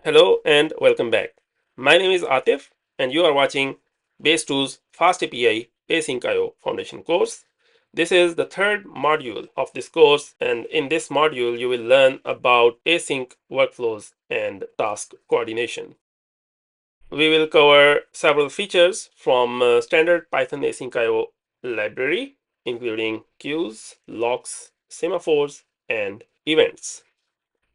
Hello and welcome back. My name is Atif and you are watching Base2's Fast API AsyncIO Foundation course. This is the third module of this course, and in this module you will learn about async workflows and task coordination. We will cover several features from standard Python AsyncIO library, including queues, locks, semaphores, and events.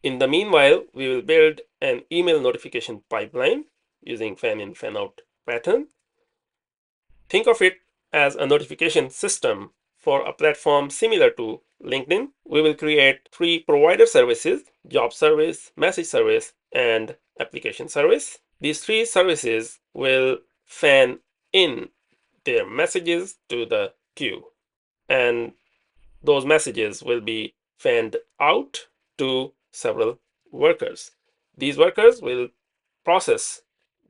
In the meanwhile, we will build an email notification pipeline using fan-in, fan-out pattern. Think of it as a notification system for a platform similar to LinkedIn. We will create three provider services: job service, message service, and application service. These three services will fan in their messages to the queue, and those messages will be fanned out to several workers. These workers will process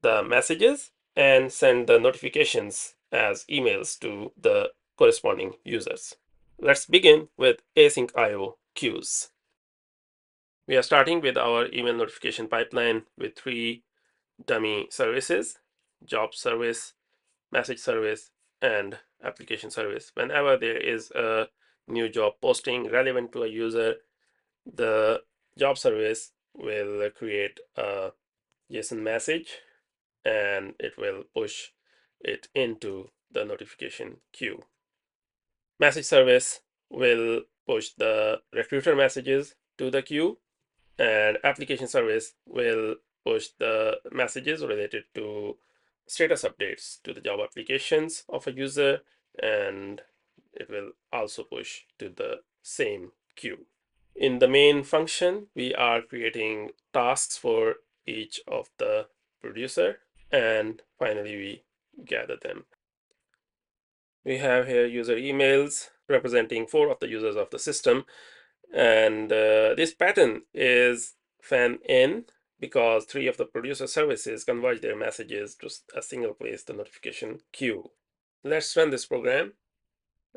the messages and send the notifications as emails to the corresponding users. Let's begin with AsyncIO queues. We are starting with our email notification pipeline with three dummy services: job service, message service, and application service. Whenever there is a new job posting relevant to a user, the job service will create a JSON message and it will push it into the notification queue. Message service will push the recruiter messages to the queue, and application service will push the messages related to status updates to the job applications of a user, and it will also push to the same queue. In the main function, we are creating tasks for each of the producer, and finally we gather them. We have here user emails representing 4 of the users of the system, and this pattern is fan in because 3 of the producer services converge their messages to a single place, the notification queue. Let's run this program.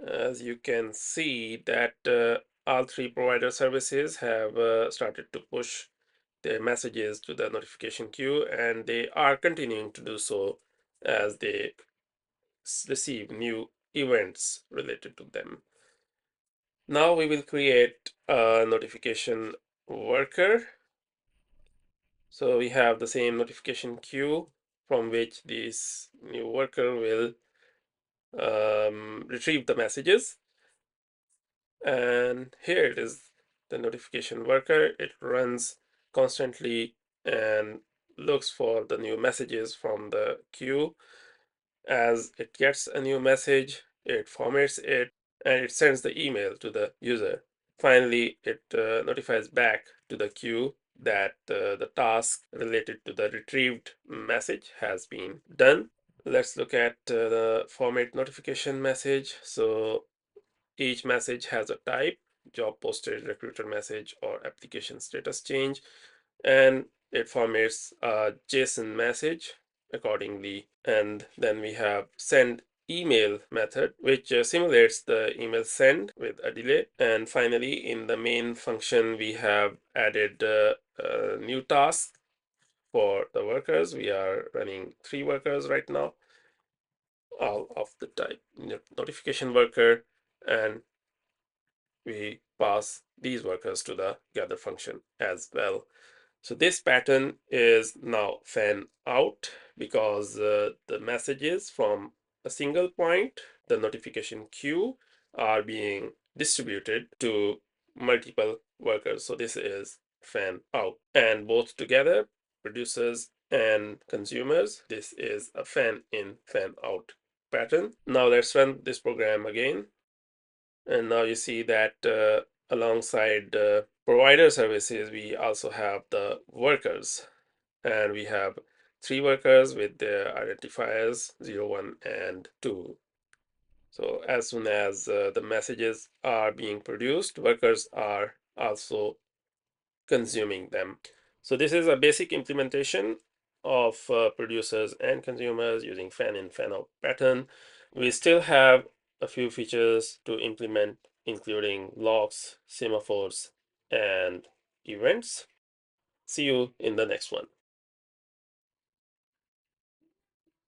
As you can see that all 3 provider services have started to push their messages to the notification queue, and they are continuing to do so as they receive new events related to them. Now we will create a notification worker. So we have the same notification queue from which this new worker will retrieve the messages. And here it is, the notification worker. It runs constantly and looks for the new messages from the queue. As it gets a new message, it formats it and it sends the email to the user. Finally, it notifies back to the queue that the task related to the retrieved message has been done. Let's look at the format notification message. So each message has a type: job posted, recruiter message, or application status change, and it formats a JSON message accordingly. And then we have send email method, which simulates the email send with a delay. And finally, in the main function, we have added a new task for the workers. We are running 3 workers right now, all of the type notification worker, and we pass these workers to the gather function as well. So this pattern is now fan out because the messages from a single point, the notification queue, are being distributed to multiple workers. So this is fan out, and both together, producers and consumers, this is a fan in, fan out pattern. Now let's run this program again. And now you see that alongside provider services, we also have the workers. And we have 3 workers with their identifiers 0, 1, and 2. So as soon as the messages are being produced, workers are also consuming them. So this is a basic implementation of producers and consumers using fan in, fan out pattern. We still have a few features to implement, including locks, semaphores, and events. See you in the next one.